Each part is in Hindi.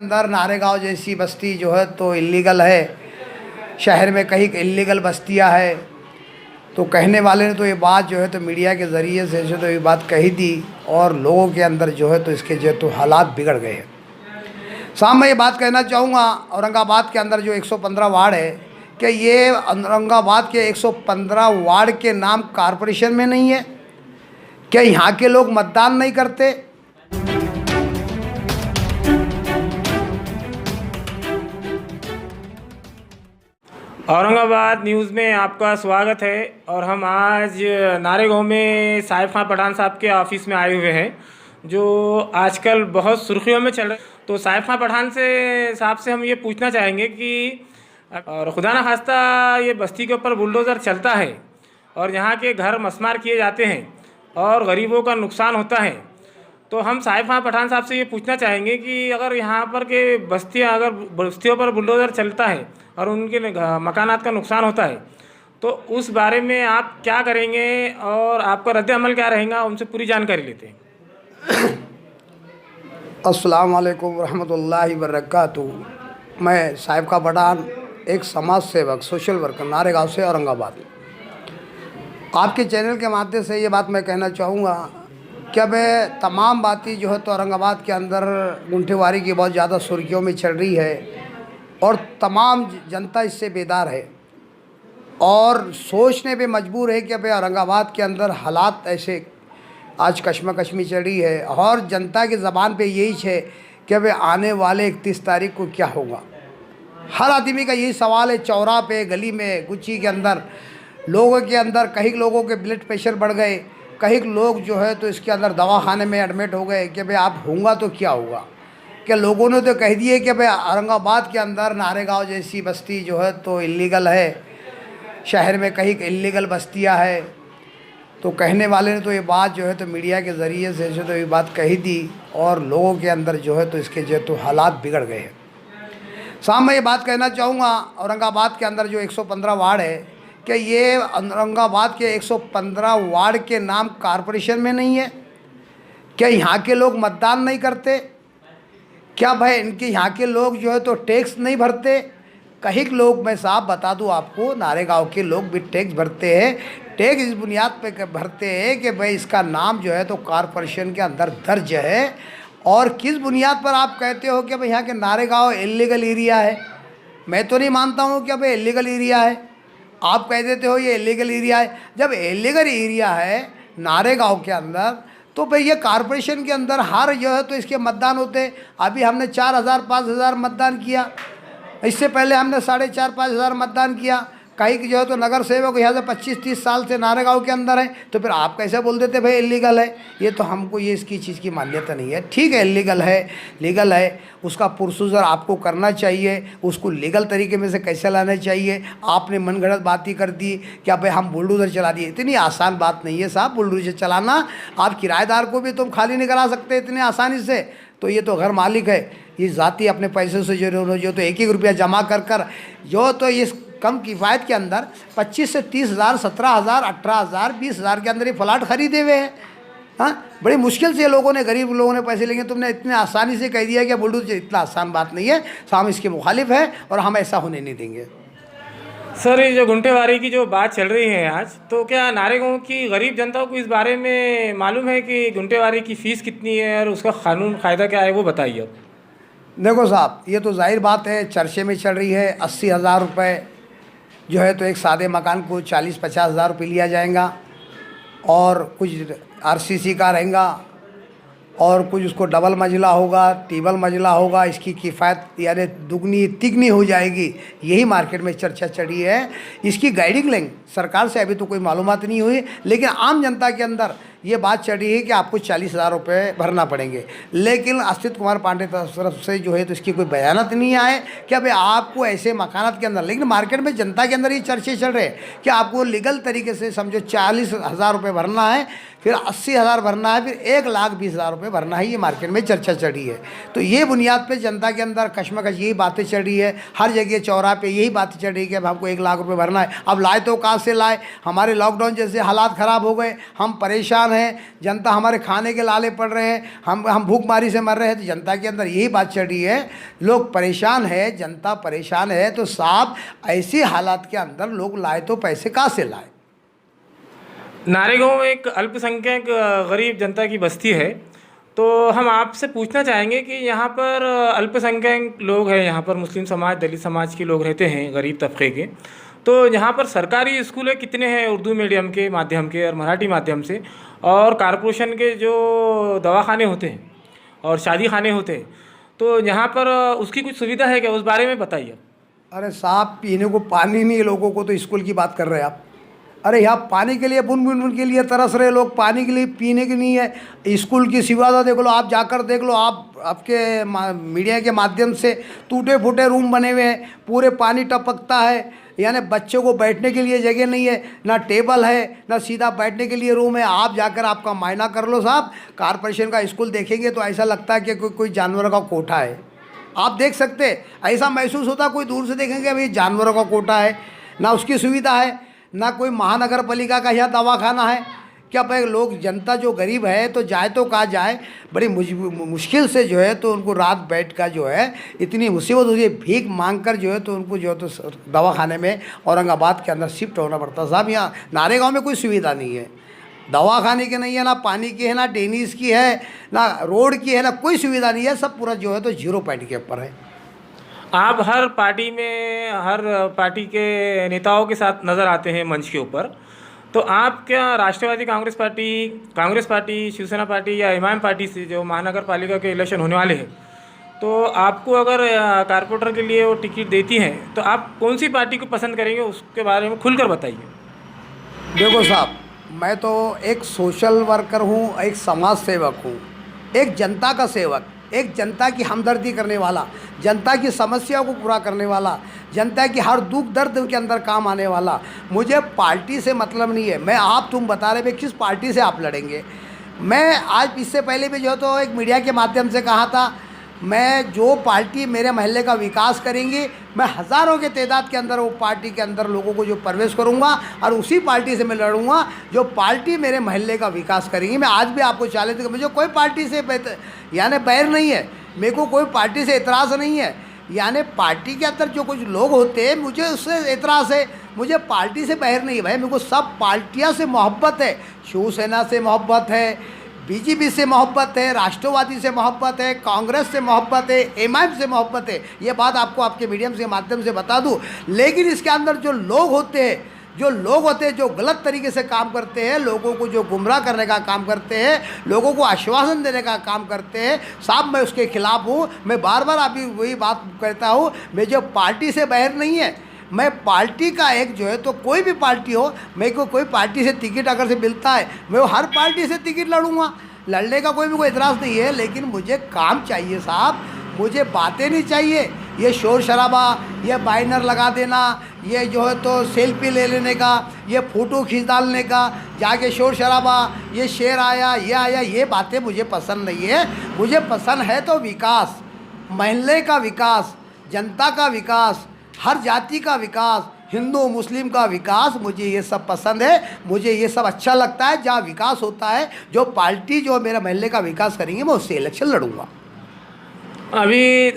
अंदर नारेगांव जैसी बस्ती जो है तो इलीगल है। शहर में कहीं इलीगल बस्तियां है। तो कहने वाले ने तो ये बात जो है तो मीडिया के ज़रिए से जो तो ये बात कही थी और लोगों के अंदर जो है तो इसके जो तो हालात बिगड़ गए हैं। साहब मैं ये बात कहना चाहूँगा, औरंगाबाद के अंदर जो 115 वार्ड है, क्या ये औरंगाबाद के 115 वार्ड के नाम कॉरपोरेशन में नहीं है? क्या यहाँ के लोग मतदान नहीं करते? औरंगाबाद न्यूज़ में आपका स्वागत है। और हम आज नारेगांव में साहिब खान पठान साहब के ऑफिस में आए हुए हैं, जो आजकल बहुत सुर्खियों में चल रहे। तो साहिब खान पठान साहब से हम ये पूछना चाहेंगे कि और खुदा न खास्ता ये बस्ती के ऊपर बुलडोज़र चलता है और यहाँ के घर मसमार किए जाते हैं और गरीबों का नुकसान होता है। तो हम साहिब खान पठान साहब से ये पूछना चाहेंगे कि अगर यहाँ पर के बस्तियों पर बुलडोज़र चलता है और उनके मकानात का नुकसान होता है, तो उस बारे में आप क्या करेंगे और आपका रद्द अमल क्या रहेगा, उनसे पूरी जानकारी लेते हैं। अस्सलाम वालेकुम रहमतुल्लाहि व बरकातुहू। मैं साहिब खान पठान, एक समाज सेवक, सोशल वर्कर, नारेगांव से औरंगाबाद। आपके चैनल के माध्यम से ये बात मैं कहना चाहूँगा कि अब तमाम बातें जो है तो औरंगाबाद के अंदर गुंठेवारी की बहुत ज़्यादा सुर्खियों में चल रही है और तमाम जनता इससे बेदार है और सोचने पे मजबूर है कि अब औरंगाबाद के अंदर हालात ऐसे आज कश्मकश्मी चल रही है और जनता की ज़बान पे यही है कि अब आने वाले 31 तारीख को क्या होगा। हर आदमी का यही सवाल है। चौराहे पे, गली में, गुच्ची के अंदर, लोगों के अंदर कई लोगों के ब्लड प्रेशर बढ़ गए, कई लोग जो है तो इसके अंदर दवाखाने में एडमिट हो गए कि भाई आप होगा तो क्या होगा। कि लोगों ने तो कह दिए कि भाई औरंगाबाद के अंदर नारेगांव जैसी बस्ती जो है तो इलीगल है। शहर में कहीं इलीगल बस्तियां है। तो कहने वाले ने तो ये बात जो है तो मीडिया के ज़रिए से जो तो ये बात कही थी और लोगों के अंदर जो है तो इसके जो तो हालात बिगड़ गए हैं। साहब मैं ये बात कहना चाहूँगा, औरंगाबाद के अंदर जो 115 वार्ड है, क्या ये औरंगाबाद के 115 वार्ड के नाम कॉरपोरेशन में नहीं है? क्या यहाँ के लोग मतदान नहीं करते? क्या भाई इनके यहाँ के लोग जो है तो टैक्स नहीं भरते? कई लोग, मैं साहब बता दूँ आपको, नारेगांव के लोग भी टैक्स भरते हैं। टैक्स इस बुनियाद पे भरते हैं कि भाई इसका नाम जो है तो कॉरपोरेशन के अंदर दर्ज है। और किस बुनियाद पर आप कहते हो कि भाई यहाँ के नारेगांव इलीगल एरिया है? मैं तो नहीं मानता हूँ कि भाई इलीगल एरिया है। आप कह देते हो ये इलीगल एरिया है। जब इलीगल एरिया है नारेगांव के अंदर, तो भाई ये कॉरपोरेशन के अंदर हर जो है तो इसके मतदान होते हैं। अभी हमने 4000 5000 मतदान किया, इससे पहले हमने 4500 मतदान किया। कहीं जो है तो नगर सेवक यहाँ से 25-30 साल से नारेगांव के अंदर है। तो फिर आप कैसे बोल देते भाई इलीगल है? ये तो हमको ये इसकी चीज़ की मान्यता नहीं है। ठीक है, इलीगल है, लीगल है, उसका प्रोसीजर आपको करना चाहिए, उसको लीगल तरीके में से कैसे लाना चाहिए। आपने मनगढ़ंत बात ही कर दी कि भाई हम बुलडोज़र चला दिए। इतनी आसान बात नहीं है साहब बुलडोज़र चलाना। आप किराएदार को भी तुम खाली नहीं करा सकते इतनी आसानी से। तो ये तो घर मालिक है, ये ज़ाती अपने पैसे से जो तो 1-1 रुपया जमा कर जो तो इस कम किफ़ायत के अंदर 25 से 30 हज़ार, 17 हज़ार, 18 हज़ार, 20 हज़ार के अंदर ये फ्लैट खरीदे हुए हैं। हाँ, बड़ी मुश्किल से लोगों ने, गरीब लोगों ने पैसे लेंगे। तुमने इतने आसानी से कह दिया कि बुलडोज़र, इतना आसान बात नहीं है। तो हम इसके मुखालिफ हैं और हम ऐसा होने नहीं देंगे। सर, ये जो गुंठेवारी की जो बात चल रही है आज, तो क्या नारेगांव की गरीब जनता को इस बारे में मालूम है कि गुंठेवारी की फ़ीस कितनी है और उसका कानून कायदा क्या है, वो बताइए। देखो साहब, ये तो जाहिर बात है, चर्चे में चल रही है। 80,000 रुपये जो है तो एक सादे मकान को 40-50 हज़ार रुपये लिया जाएगा और कुछ आरसीसी का रहेगा और कुछ उसको डबल मंजिला होगा, ट्रिपल मंजिला होगा। इसकी किफ़ायत यानी दुगनी तिगनी हो जाएगी। यही मार्केट में चर्चा चढ़ी है। इसकी गाइडिंग लेंगे सरकार से, अभी तो कोई मालूमात नहीं हुई, लेकिन आम जनता के अंदर ये बात चढ़ी है कि आपको 40,000 रुपये भरना पड़ेंगे। लेकिन अस्तित कुमार पांडे तरफ से जो है तो इसकी कोई बयानत नहीं आए कि भाई आपको ऐसे मकानात के अंदर। लेकिन मार्केट में जनता के अंदर ये चर्चे चल रहे हैं कि आपको लीगल तरीके से समझो 40,000 रुपये भरना है, फिर 80,000 भरना है, फिर 1,20,000 रुपये भरना है। ये मार्केट में चर्चा चढ़ी है। तो ये बुनियाद पे जनता के अंदर कश्मकश यही बातें चल रही है। हर जगह चौराहे पे यही बातें चल रही है कि अब हमको 1 लाख रुपये भरना है। अब लाए तो कहाँ से लाए? हमारे लॉकडाउन जैसे हालात ख़राब हो गए, हम परेशान परेशान है, जनता हमारे खाने के लाले पड़ रहे हैं, हम भूखमारी से मर रहे हैं। तो जनता के अंदर यही बात चल रही है, लोग परेशान है, जनता परेशान है। तो साहब ऐसी हालात के अंदर लोग लाए तो पैसे कहाँ से लाए? नारेगांव एक अल्पसंख्यक गरीब जनता की बस्ती है। तो हम आपसे पूछना चाहेंगे कि यहाँ पर अल्पसंख्यक लोग हैं, यहाँ पर मुस्लिम समाज, दलित समाज के लोग रहते हैं, गरीब तबके के। तो यहाँ पर सरकारी स्कूल कितने हैं उर्दू मीडियम के माध्यम के और मराठी माध्यम से, और कारपोरेशन के जो दवाखाने होते हैं और शादी खाने होते हैं, तो यहाँ पर उसकी कुछ सुविधा है क्या? उस बारे में बताइए। अरे साहब, पीने को पानी नहीं है लोगों को, तो स्कूल की बात कर रहे हैं आप? अरे यहाँ पानी के लिए बूंद बूंद के लिए तरस रहे लोग, पानी के लिए, पीने की नहीं है। स्कूल की सुविधा देख लो, आप जाकर देख लो, आपके मीडिया के माध्यम से टूटे फूटे रूम बने हुए हैं, पूरे पानी टपकता है। यानी बच्चों को बैठने के लिए जगह नहीं है, ना टेबल है, ना सीधा बैठने के लिए रूम है। आप जाकर आपका मायना कर लो साहब, कारपोरेशन का स्कूल देखेंगे तो ऐसा लगता है कि कोई जानवरों का कोठा है। आप देख सकते, ऐसा महसूस होता, कोई दूर से देखेंगे अभी जानवरों का कोठा है, ना उसकी सुविधा है, ना कोई महानगर पालिका का यहाँ दवाखाना है। क्या भाई, लोग जनता जो गरीब है तो जाए तो कहाँ जाए? बड़ी मुश्किल से जो है तो उनको रात बैठ का जो है इतनी मुसीबत होती है, भीख मांग कर जो है तो उनको जो है तो दवाखाने में औरंगाबाद के अंदर शिफ्ट होना पड़ता। साहब यहाँ नारेगांव में कोई सुविधा नहीं है, दवाखाने की नहीं है, ना पानी की है, ना टेनिस की है, ना रोड की है, ना कोई सुविधा नहीं है। सब पूरा जो है तो 0 पॉइंट के ऊपर है। आप हर पार्टी में, हर पार्टी के नेताओं के साथ नज़र आते हैं मंच के ऊपर, तो आप क्या राष्ट्रवादी कांग्रेस पार्टी, शिवसेना पार्टी या इमाम पार्टी से, जो महानगर पालिका के इलेक्शन होने वाले हैं, तो आपको अगर कारपोरेटर के लिए वो टिकट देती हैं तो आप कौन सी पार्टी को पसंद करेंगे? उसके बारे में खुलकर बताइए। देखो साहब, मैं तो एक सोशल वर्कर हूँ, एक समाज सेवक हूँ, एक जनता का सेवक, एक जनता की हमदर्दी करने वाला, जनता की समस्याओं को पूरा करने वाला, जनता की हर दुख दर्द के अंदर काम आने वाला। मुझे पार्टी से मतलब नहीं है। मैं तुम बता रहे किस पार्टी से आप लड़ेंगे। मैं आज इससे पहले भी जो तो एक मीडिया के माध्यम से कहा था, मैं जो पार्टी मेरे महल्ले का विकास करेंगी, मैं हज़ारों के तादाद के अंदर वो पार्टी के अंदर लोगों को जो प्रवेश करूंगा और उसी पार्टी से मैं लड़ूंगा जो पार्टी मेरे महल्ले का विकास करेंगी। मैं आज भी आपको चैलेंज दूंगा, मुझे कोई पार्टी से यानी बैर नहीं है, मेरे को कोई पार्टी से एतराज़ नहीं है। यानी पार्टी के अंदर जो कुछ लोग होते हैं मुझे उससे एतराज़ है, मुझे पार्टी से बैर नहीं है भाई। मेरे को सब पार्टियाँ से मोहब्बत है, शिवसेना से मोहब्बत है, बीजेपी से मोहब्बत है, राष्ट्रवादी से मोहब्बत है, कांग्रेस से मोहब्बत है, एमआईएम से मोहब्बत है। ये बात आपको आपके मीडियम के माध्यम से बता दूं। लेकिन इसके अंदर जो लोग होते हैं, जो गलत तरीके से काम करते हैं, लोगों को जो गुमराह करने का काम करते हैं, लोगों को आश्वासन देने का काम करते हैं, साहब मैं उसके खिलाफ हूँ। मैं बार बार अभी वही बात कहता हूँ, मैं जो पार्टी से बाहर नहीं है, मैं पार्टी का एक जो है तो कोई भी पार्टी हो, मेरे को कोई पार्टी से टिकट अगर से मिलता है मैं वो हर पार्टी से टिकट लड़ूंगा, लड़ने का कोई एतराज़ नहीं है। लेकिन मुझे काम चाहिए साहब, मुझे बातें नहीं चाहिए। ये शोर शराबा, ये बाइनर लगा देना, ये जो है तो सेल्फी ले लेने का, ये फ़ोटो खींच डालने का, जाके शोर शराबा, ये शेर आया, ये आया, ये बातें मुझे पसंद नहीं है। मुझे पसंद है तो विकास, महल्ले का विकास, जनता का विकास, हर जाति का विकास, हिंदू मुस्लिम का विकास, मुझे ये सब पसंद है। मुझे ये सब अच्छा लगता है। जहाँ विकास होता है, जो पार्टी जो मेरा महल्ले का विकास करेंगे मैं उससे इलेक्शन लड़ूंगा। अभी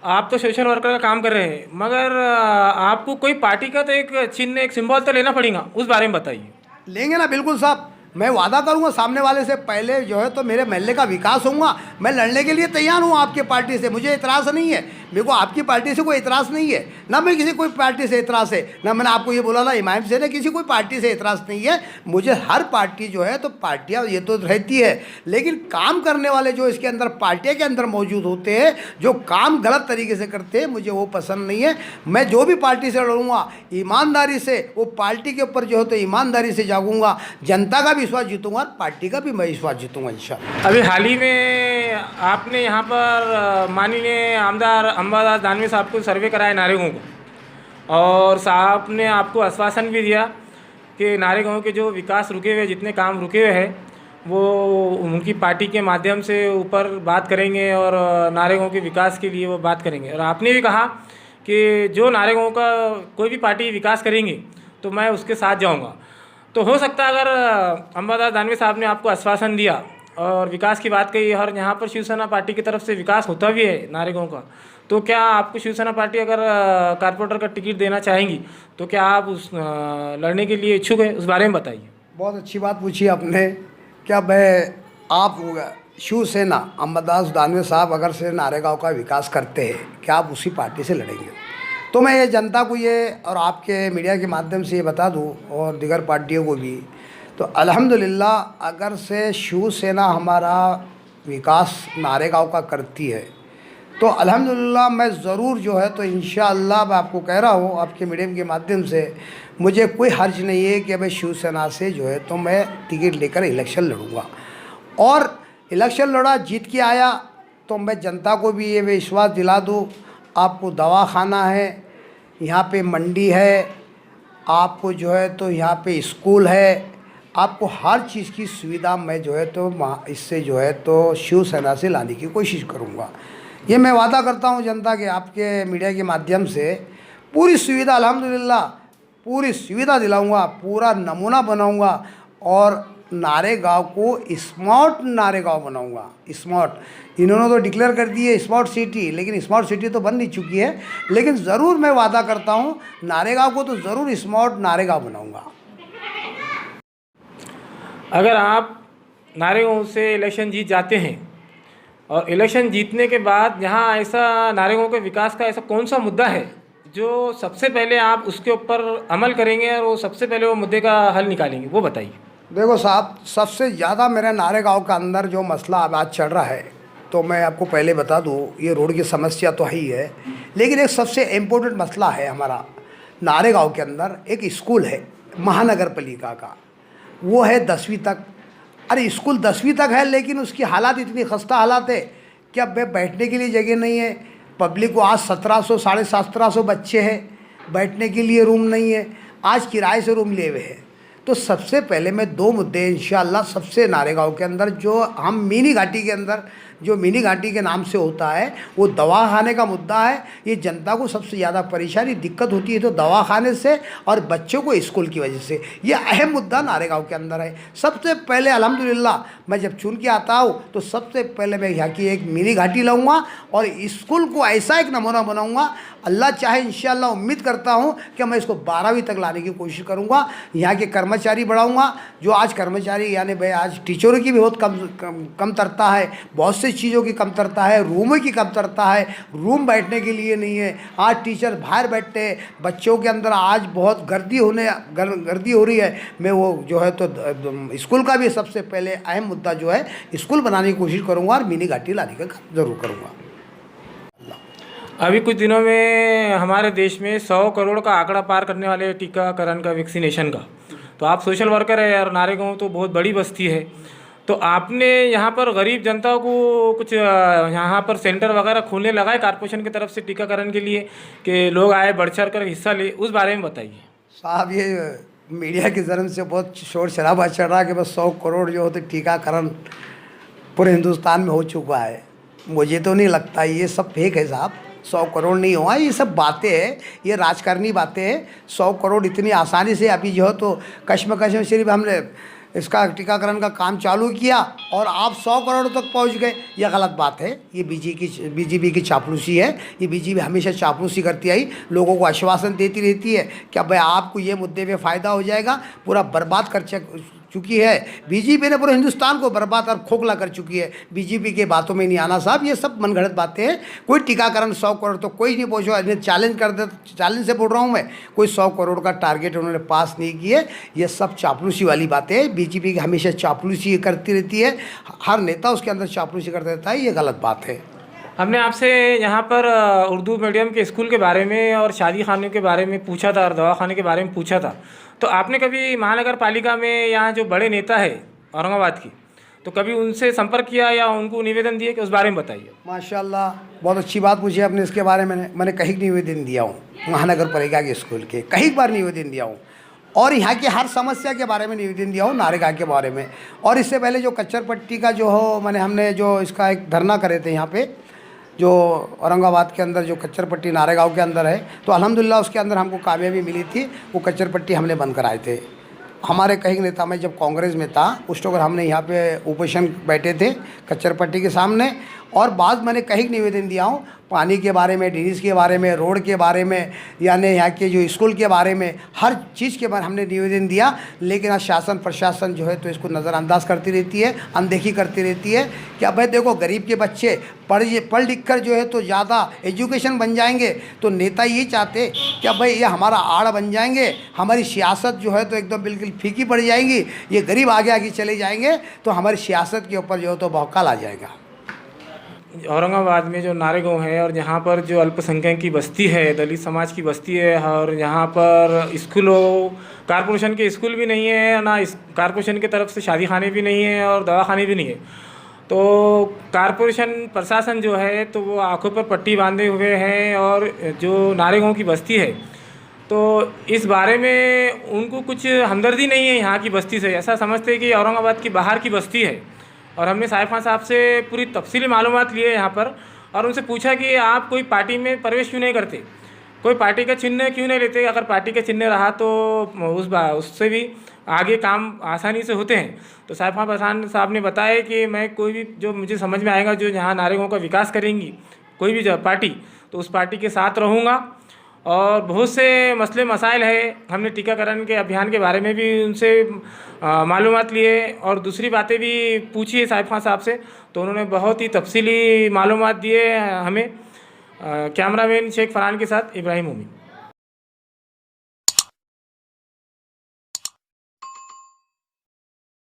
आप तो सोशल वर्कर का काम कर रहे हैं, मगर आपको कोई पार्टी का तो एक चिन्ह, एक सिंबल तो लेना पड़ेगा, उस बारे में बताइए। लेंगे ना, बिल्कुल साहब। मैं वादा करूंगा सामने वाले से, पहले जो है तो मेरे महल्ले का विकास होगा। मैं लड़ने के लिए तैयार हूं आपके पार्टी से, मुझे इतराज़ नहीं है। मेरे को आपकी पार्टी से कोई इतराज़ नहीं है, ना मैं किसी कोई पार्टी से इतराज़ है, ना मैंने आपको ये बोला ना इमाम से, ना किसी कोई पार्टी से इतराज़ नहीं है। मुझे हर पार्टी जो है तो पार्टियाँ ये तो रहती है, लेकिन काम करने वाले जो इसके अंदर पार्टियाँ के अंदर मौजूद होते हैं, जो काम गलत तरीके से करते हैं, मुझे वो पसंद नहीं है। मैं जो भी पार्टी से लड़ूंगा ईमानदारी से, वो पार्टी के ऊपर जो है तो ईमानदारी से जागूंगा, जनता का भी विश्वास जीतूंगा, पार्टी का भी मैं विश्वास जीतूंगा इंशाल्लाह। अभी हाल ही में आपने यहाँ पर माननीय आमदार अंबादास दानवे साहब को सर्वे कराया नारेगांव को, और साहब ने आपको आश्वासन भी दिया कि नारेगांव के जो विकास रुके हुए, जितने काम रुके हुए हैं, वो उनकी पार्टी के माध्यम से ऊपर बात करेंगे और नारेगांव के विकास के लिए वो बात करेंगे। और आपने भी कहा कि जो नारेगांव का कोई भी पार्टी विकास करेंगे तो मैं उसके साथ जाऊंगा। तो हो सकता है अगर अंबादास दानवे साहब ने आपको आश्वासन दिया और विकास की बात कही और यहाँ पर शिवसेना पार्टी की तरफ से विकास होता भी है नारेगांव का, तो क्या आपको शिवसेना पार्टी अगर कारपोरेटर का टिकट देना चाहेंगी तो क्या आप उस लड़ने के लिए इच्छुक है? उस बारे में बताइए। बहुत अच्छी बात पूछी आपने। क्या मैं आप शिवसेना अंबादास दानवे साहब अगर से नारेगांव का विकास करते हैं, क्या आप उसी पार्टी से लड़ेंगे? तो मैं ये जनता को ये और आपके मीडिया के माध्यम से ये बता दूं और दीगर पार्टियों को भी, तो अल्हम्दुलिल्लाह अगर से शिवसेना हमारा विकास नारेगांव का करती है तो अल्हम्दुलिल्लाह मैं ज़रूर जो है तो इंशाअल्लाह मैं आपको कह रहा हूँ आपके मीडियम के माध्यम से, मुझे कोई हर्ज नहीं है कि मैं शिवसेना से जो है तो मैं टिकट लेकर इलेक्शन लड़ूंगा। और इलेक्शन लड़ा, जीत के आया तो मैं जनता को भी ये विश्वास दिला दूँ, आपको दवाखाना है, यहाँ पे मंडी है, आपको जो है तो यहाँ पे स्कूल है, आपको हर चीज़ की सुविधा मैं जो है तो इससे जो है तो शिवसेना से लाने की कोशिश करूँगा। ये मैं वादा करता हूँ जनता के आपके मीडिया के माध्यम से, पूरी सुविधा अल्हम्दुलिल्लाह पूरी सुविधा दिलाऊंगा, पूरा नमूना बनाऊंगा और नारेगांव को स्मार्ट नारेगांव बनाऊंगा। स्मार्ट इन्होंने तो डिक्लेयर कर दी है स्मार्ट सिटी, लेकिन स्मार्ट सिटी तो बन नहीं चुकी है, लेकिन ज़रूर मैं वादा करता हूँ नारेगांव को तो ज़रूर स्मार्ट नारेगांव बनाऊंगा। अगर आप नारेगांव से इलेक्शन जीत जाते हैं और इलेक्शन जीतने के बाद यहाँ ऐसा नारेगांव के विकास का ऐसा कौन सा मुद्दा है जो सबसे पहले आप उसके ऊपर अमल करेंगे और वो सबसे पहले वो मुद्दे का हल निकालेंगे, वो बताइए। देखो साहब, सबसे ज़्यादा मेरे नारेगांव का अंदर जो मसला अब आज चल रहा है, तो मैं आपको पहले बता दूं, ये रोड की समस्या तो है ही है, लेकिन एक सबसे इम्पोर्टेंट मसला है हमारा नारेगांव के अंदर। एक स्कूल है महानगर पालिका का, वो है 10वीं तक। अरे स्कूल 10वीं तक है, लेकिन उसकी हालात इतनी खस्ता हालात है कि अब बैठने के लिए जगह नहीं है। पब्लिक को आज 1700 1750 बच्चे हैं, बैठने के लिए रूम नहीं है, आज किराए से रूम लिए हुए हैं। तो सबसे पहले मैं 2 मुद्दे इंशाअल्लाह सबसे नारेगांव के अंदर, जो हम मिनी घाटी के अंदर, जो मिनी घाटी के नाम से होता है, वो दवाखाने का मुद्दा है। ये जनता को सबसे ज़्यादा परेशानी दिक्कत होती है तो दवाखाने से और बच्चों को स्कूल की वजह से, ये अहम मुद्दा नारेगांव के अंदर है। सबसे पहले अल्हम्दुलिल्लाह मैं जब चुन के आता हूँ तो सबसे पहले मैं यहाँ की एक मिनी घाटी लाऊंगा और स्कूल को ऐसा एक नमूना बनाऊंगा। अल्लाह चाहे इंशाअल्लाह उम्मीद करता हूँ कि मैं इसको 12वीं तक लाने की कोशिश करूँगा। यहाँ के कर्मचारी बढ़ाऊँगा, जो आज कर्मचारी यानी भाई आज टीचरों की भी बहुत कमतरता है, बहुत सी चीज़ों की कमतरता है, रूमों की कमतरता है, रूम बैठने के लिए नहीं है। आज टीचर बाहर बैठते हैं, बच्चों के अंदर आज बहुत गर्दी हो रही है। मैं वो जो है तो स्कूल का भी सबसे पहले अहम मुद्दा जो है स्कूल बनाने की कोशिश करूँगा और मिनी घाटी लाने का ज़रूर करूँगा। अभी कुछ दिनों में हमारे देश में 100 करोड़ का आंकड़ा पार करने वाले टीकाकरण का, वैक्सीनेशन का। तो आप सोशल वर्कर है और नारेगांव तो बहुत बड़ी बस्ती है, तो आपने यहाँ पर गरीब जनता को कुछ यहाँ पर सेंटर वगैरह खोलने लगा है कारपोरेशन की तरफ से टीकाकरण के लिए कि लोग आए बढ़ चढ़ कर हिस्सा ले, उस बारे में बताइए। साहब, ये मीडिया की तरफ से बहुत शोर शराबा चल रहा है कि बस 100 करोड़ जो होते टीकाकरण पूरे हिंदुस्तान में हो चुका है। मुझे तो नहीं लगता, ये सब फेक है साहब। 100 करोड़ नहीं हुआ, ये सब बातें हैं, ये राजकारणी बातें हैं। 100 करोड़ इतनी आसानी से अभी जो है तो कश्मकश में सिर्फ हमने इसका टीकाकरण का काम चालू किया और आप 100 करोड़ तक पहुंच गए, यह गलत बात है। ये बीजेपी की चापलूसी है। ये बीजेपी हमेशा चापलूसी करती आई, लोगों को आश्वासन देती रहती है कि भाई आपको ये मुद्दे पे फ़ायदा हो जाएगा, पूरा बर्बाद कर चुकी है। बीजेपी ने पूरे हिंदुस्तान को बर्बाद और खोखला कर चुकी है। बीजेपी के बातों में नहीं आना साहब, ये सब मनगढ़ंत बातें हैं। कोई टीकाकरण 100 करोड़ तो कोई नहीं पहुँचा। चैलेंज कर दे, चैलेंज से बोल रहा हूँ मैं, कोई 100 करोड़ का टारगेट उन्होंने पास नहीं किए। ये सब चापलूसी वाली बातें हैं। बीजेपी की हमेशा चापलूसी करती रहती है, हर नेता उसके अंदर चापलूसी करता रहता है, ये गलत बात है। हमने आपसे यहाँ पर उर्दू मीडियम के स्कूल के बारे में और शादी खाने के बारे में पूछा था और दवाखाने के बारे में पूछा था, तो आपने कभी महानगर पालिका में यहाँ जो बड़े नेता है औरंगाबाद की, तो कभी उनसे संपर्क किया या उनको निवेदन दिए कि उस बारे में बताइए। माशाल्लाह, बहुत अच्छी बात पूछी आपने इसके बारे में। मैंने कहीं निवेदन दिया हूँ महानगर पालिका के स्कूल के, कई बार निवेदन दिया हूँ और यहाँ की हर समस्या के बारे में निवेदन दिया हूँ, नारेगा के बारे में। और इससे पहले जो कच्चर पट्टी का जो हो, हमने जो इसका एक धरना करे थे यहाँ पे, जो औरंगाबाद के अंदर जो कच्चर पट्टी नारेगांव के अंदर है, तो अल्हम्दुलिल्लाह उसके अंदर हमको कामयाबी मिली थी। वो कच्चर पट्टी हमने बंद कराए थे। हमारे कई नेता, मैं जब कांग्रेस में था उस वक्त हमने यहाँ पे ओपोजिशन बैठे थे कच्चर पट्टी के सामने, और बाद मैंने कहीं निवेदन दिया हूँ पानी के बारे में, ड्रेनेज के बारे में, रोड के बारे में, यानी यहाँ के जो स्कूल के बारे में, हर चीज़ के बारे हमने निवेदन दिया। लेकिन आज शासन प्रशासन जो है तो इसको नज़रअंदाज करती रहती है, अनदेखी करती रहती है कि अब भाई देखो गरीब के बच्चे पढ़ लिख कर जो है तो ज़्यादा एजुकेशन बन जाएंगे, तो नेता ये चाहते कि अब भाई ये हमारा आड़ बन जाएंगे, हमारी सियासत जो है तो एकदम बिल्कुल फीकी पड़ जाएंगी, ये गरीब आगे आगे चले जाएंगे तो हमारी सियासत के ऊपर जो है तो भौकाल आ जाएगा। औरंगाबाद में जो नारेगांव है और यहाँ पर जो अल्पसंख्यक की बस्ती है, दलित समाज की बस्ती है, और यहाँ पर स्कूलों, कारपोरेशन के स्कूल भी नहीं है ना, इस कारपोरेशन की तरफ से शादी खाने भी नहीं है और दवाखाने भी नहीं है। तो कारपोरेशन प्रशासन जो है तो वो आंखों पर पट्टी बांधे हुए हैं, और जो नारेगांव की बस्ती है तो इस बारे में उनको कुछ हमदर्दी नहीं है यहाँ की बस्ती से। ऐसा समझते हैं कि औरंगाबाद की बाहर की बस्ती है। और हमने साहिब खान साहब से पूरी तफसीली मालूमात लिए यहाँ पर, और उनसे पूछा कि आप कोई पार्टी में प्रवेश क्यों नहीं करते, कोई पार्टी का चिन्ह क्यों नहीं लेते। अगर पार्टी का चिन्ह रहा तो उससे भी आगे काम आसानी से होते हैं। तो साहिब खान पठान साहब ने बताया कि मैं कोई भी जो मुझे समझ में आएगा, जो यहाँ नारेगांव का विकास करेंगी कोई भी पार्टी, तो उस पार्टी के साथ रहूँगा। और बहुत से मसले मसाइल है, हमने टीकाकरण के अभियान के बारे में भी उनसे मालूमात लिए और दूसरी बातें भी पूछी है साहिब खान साहब से, तो उन्होंने बहुत ही तफसीली मालूमात दिए हमें। कैमरामैन शेख फरहान के साथ इब्राहिम उम्मी।